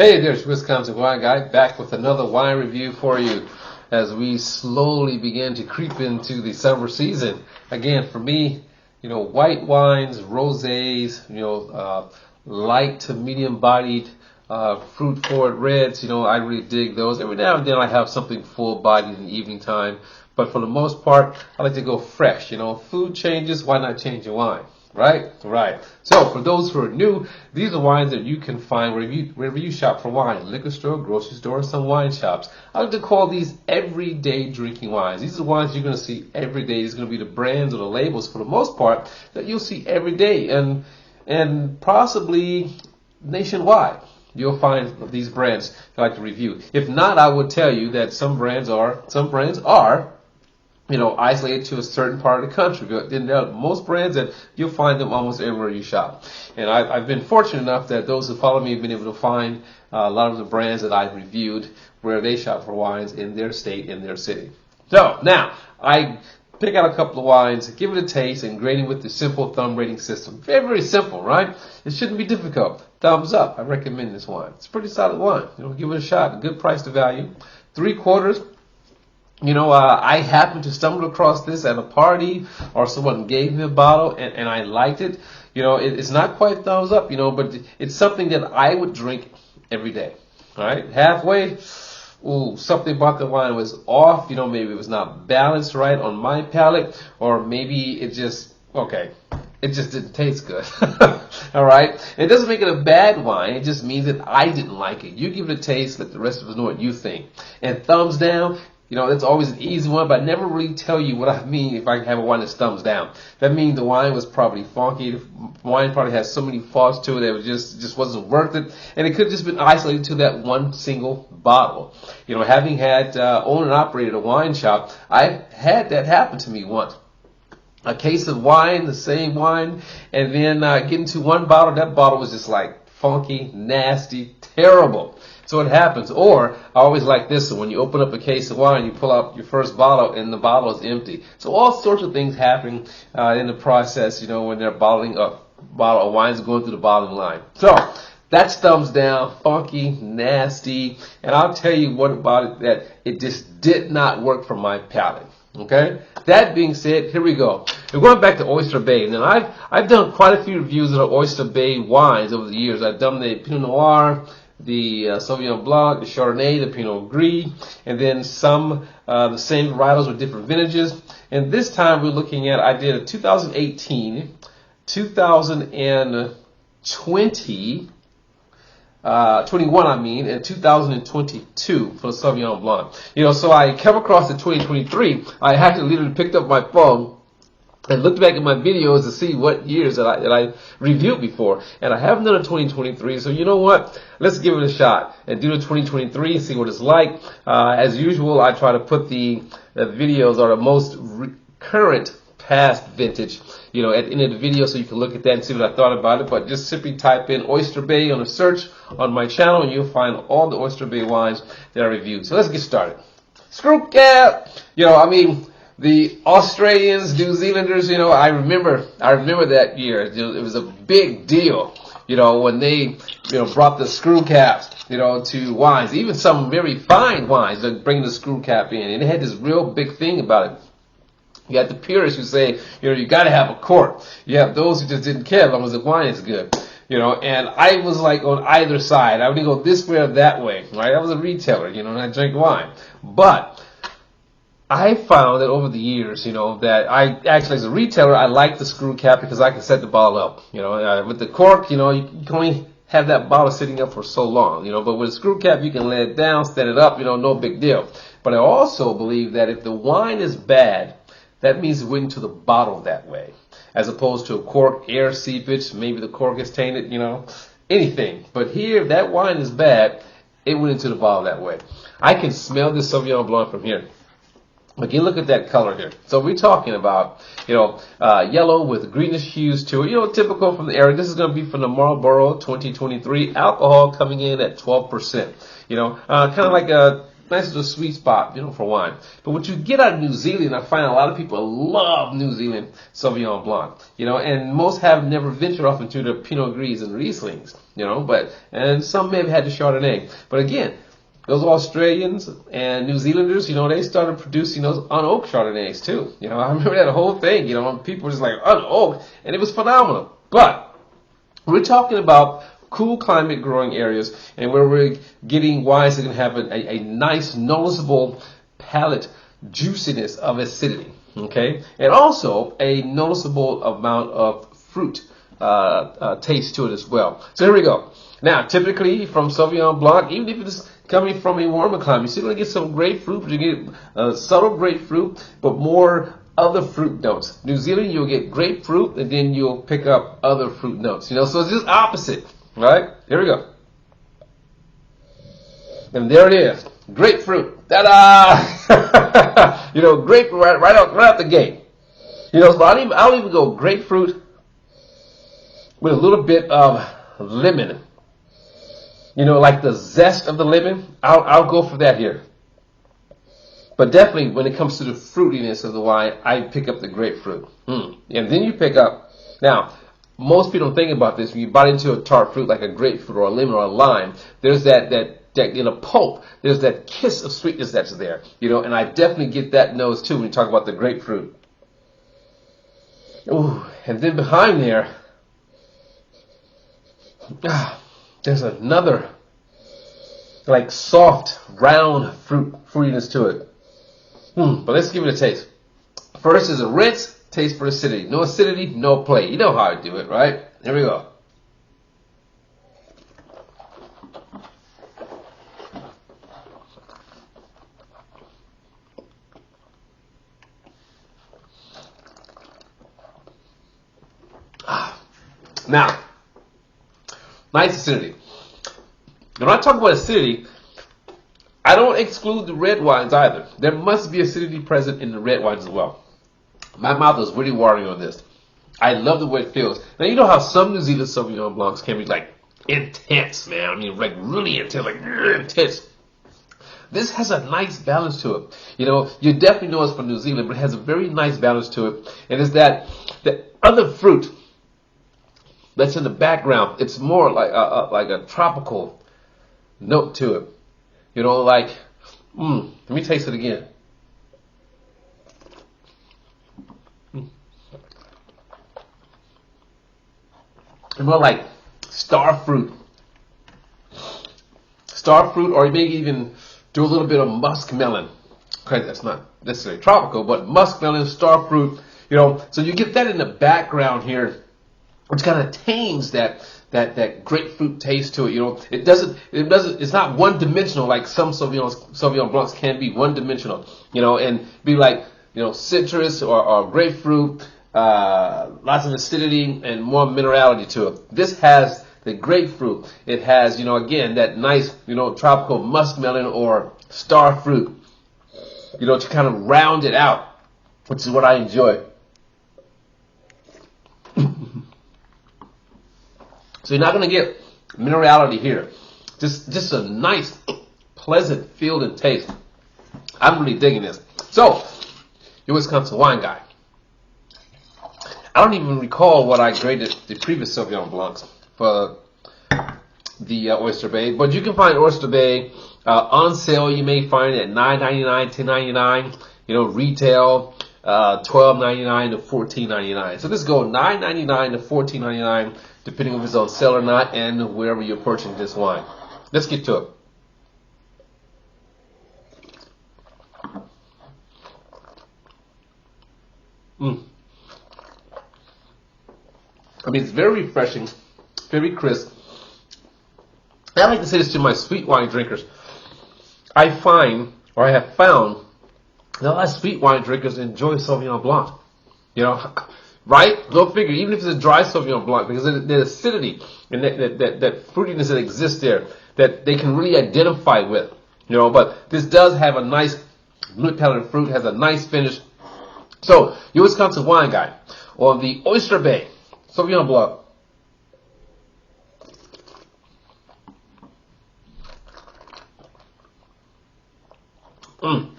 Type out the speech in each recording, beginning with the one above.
Hey, there's Wisconsin Wine Guy back with another wine review for you as we slowly begin to creep into the summer season. Again, for me, white wines, rosés, light to medium bodied, fruit forward reds, I really dig those. Every now and then I have something full bodied in the evening time, but for the most part, I like to go fresh. Food changes, why not change your wine? Right? So, for those who are new, these are wines that you can find wherever you shop for wine. Liquor store, grocery store, some wine shops. I like to call these everyday drinking wines. These are wines you're going to see every day. These are going to be the brands or the labels, for the most part, that you'll see every day. And possibly nationwide, you'll find these brands I like to review. If not, I would tell you that some brands are isolated to a certain part of the country. But then there are most brands that you'll find them almost everywhere you shop. And I've been fortunate enough that those who follow me have been able to find a lot of the brands that I've reviewed where they shop for wines in their state, in their city. So now I pick out a couple of wines, give it a taste, and grade it with the simple thumb rating system. Very, very simple, right? It shouldn't be difficult. Thumbs up. I recommend this wine. It's a pretty solid wine. Give it a shot. A good price to value. 3/4. I happened to stumble across this at a party, or someone gave me a bottle, and I liked it. It's not quite thumbs up, but it's something that I would drink every day. All right, halfway, something about the wine was off. Maybe it was not balanced right on my palate, or maybe it just didn't taste good. All right, it doesn't make it a bad wine. It just means that I didn't like it. You give it a taste, let the rest of us know what you think. And thumbs down. That's always an easy one, but I never really tell you what I mean if I have a wine that's thumbs down. That means the wine was probably funky. The wine probably has so many faults to it that it just wasn't worth it. And it could have just been isolated to that one single bottle. Having had owned and operated a wine shop, I've had that happen to me once. A case of wine, the same wine, and then getting to one bottle, that bottle was just like funky, nasty, terrible. So it happens. Or I always like this one. When you open up a case of wine, you pull out your first bottle and the bottle is empty. So all sorts of things happen in the process, when they're bottling up. Bottle of wine is going through the bottling line. So that's thumbs down, funky, nasty. And I'll tell you what about it, that it just did not work for my palate. Okay? That being said, here we go. We're going back to Oyster Bay. Now I've done quite a few reviews of Oyster Bay wines over the years. I've done the Pinot Noir, the Sauvignon Blanc, the Chardonnay, the Pinot Gris, and then some the same varietals with different vintages. And this time we're looking at, I did a 2018, 2020, 21 and 2022 for the Sauvignon Blanc. So I came across the 2023. I had to literally picked up my phone and looked back at my videos to see what years that I reviewed before. And I haven't done a 2023, so you know what? Let's give it a shot and do the 2023 and see what it's like. As usual, I try to put the videos or the most current past vintage, at the end of the video so you can look at that and see what I thought about it. But just simply type in Oyster Bay on a search on my channel and you'll find all the Oyster Bay wines that I reviewed. So let's get started. Screw cap! The Australians, New Zealanders, I remember that year. It was a big deal, when they, brought the screw caps, to wines. Even some very fine wines, they're bringing the screw cap in. And it had this real big thing about it. You got the purists who say, you got to have a cork. You have those who just didn't care as long as the wine is good. And I was like on either side. I would go this way or that way, right? I was a retailer, and I drank wine. But I found that over the years, that I actually, as a retailer, I like the screw cap because I can set the bottle up. With the cork, you can only have that bottle sitting up for so long, but with a screw cap, you can let it down, set it up, no big deal. But I also believe that if the wine is bad, that means it went into the bottle that way, as opposed to a cork, air seepage, maybe the cork is tainted, anything. But here, if that wine is bad, it went into the bottle that way. I can smell this Sauvignon Blanc from here. Again, look at that color here. So we're talking about, yellow with greenish hues to it. Typical from the area. This is going to be from the Marlborough 2023. Alcohol coming in at 12%. Kind of like nice little sweet spot, for wine. But what you get out of New Zealand, I find a lot of people love New Zealand Sauvignon Blanc, and most have never ventured off into the Pinot Gris and Rieslings, and some may have had the Chardonnay. But again, those Australians and New Zealanders, they started producing those unoaked Chardonnays too. I remember that whole thing, people were just like unoaked, and it was phenomenal. But we're talking about cool climate growing areas and where we're getting wines that can have a nice noticeable palate juiciness of acidity, okay? And also a noticeable amount of fruit taste to it as well. So here we go. Now, typically from Sauvignon Blanc, even if it's coming from a warmer climate, you're still going to get some grapefruit, but you get subtle grapefruit, but more other fruit notes. New Zealand, you'll get grapefruit, and then you'll pick up other fruit notes, so it's just opposite. Right? Here we go. And there it is. Grapefruit. Ta-da! Grapefruit right out the gate. So I'll even go grapefruit with a little bit of lemon. Like the zest of the lemon. I'll go for that here. But definitely when it comes to the fruitiness of the wine, I pick up the grapefruit. And then you pick up, now, most people don't think about this. When you bite into a tart fruit like a grapefruit or a lemon or a lime, there's that in a pulp, there's that kiss of sweetness that's there, and I definitely get that nose too when you talk about the grapefruit. Ooh, and then behind there, there's another like soft, round fruitiness to it. But let's give it a taste. First is a rinse. Taste for acidity. No acidity, no play. You know how I do it, right? Here we go. Now, nice acidity. When I talk about acidity, I don't exclude the red wines either. There must be acidity present in the red wines as well. My mouth is really watering on this. I love the way it feels. Now, you know how some New Zealand Sauvignon Blancs can be like intense, man. I mean, like really intense, like intense. This has a nice balance to it. You definitely know it's from New Zealand, but it has a very nice balance to it. And it's that the other fruit that's in the background. It's more like a tropical note to it. Let me taste it again. More like star fruit, or you may even do a little bit of muskmelon. Okay, that's not necessarily tropical, but muskmelon, star fruit. So you get that in the background here, which kind of tames that grapefruit taste to it. It's not one dimensional like some Sauvignon Blancs can be one dimensional. And be like citrus or grapefruit. Lots of acidity and more minerality to it. This has the grapefruit. It has, again, that nice, tropical muskmelon or star fruit, to kind of round it out, which is what I enjoy. So you're not going to get minerality here. Just a nice, pleasant feel and taste. I'm really digging this. So, you're Wisconsin wine guy. I don't even recall what I graded the previous Sauvignon Blancs for the Oyster Bay, but you can find Oyster Bay on sale. You may find it at $9.99, $10.99. Retail $12.99 to $14.99. So let's go $9.99 to $14.99, depending if it's on sale or not, and wherever you're purchasing this wine. Let's get to it. I mean, it's very refreshing, very crisp. I like to say this to my sweet wine drinkers. I have found that a lot of sweet wine drinkers enjoy Sauvignon Blanc. Right? Go figure, even if it's a dry Sauvignon Blanc, because the acidity and that fruitiness that exists there, that they can really identify with. But this does have a nice blue palate of fruit, has a nice finish. So, your Wisconsin wine guy on the Oyster Bay Sauvignon Blanc. I'm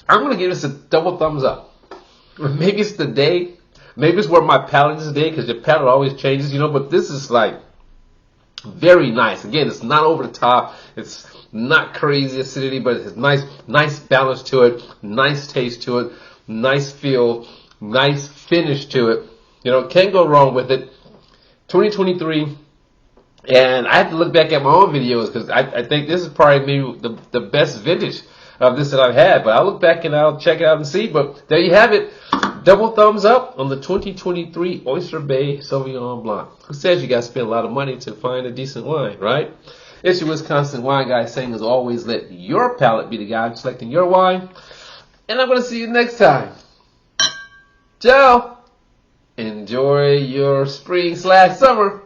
going to give this a double thumbs up. Maybe it's the day. Maybe it's where my palate is today, because your palate always changes, but this is like very nice. Again, it's not over the top. It's not crazy acidity, but it has nice balance to it, nice taste to it, nice feel, nice finish to it. Can't go wrong with it. 2023. And I have to look back at my own videos, because I think this is probably maybe the best vintage of this that I've had. But I'll look back and I'll check it out and see. But there you have it. Double thumbs up on the 2023 Oyster Bay Sauvignon Blanc. Who says you got to spend a lot of money to find a decent wine, right? It's your Wisconsin wine guy saying, as always, let your palate be the guide selecting your wine. And I'm going to see you next time. Ciao. Enjoy your spring/summer.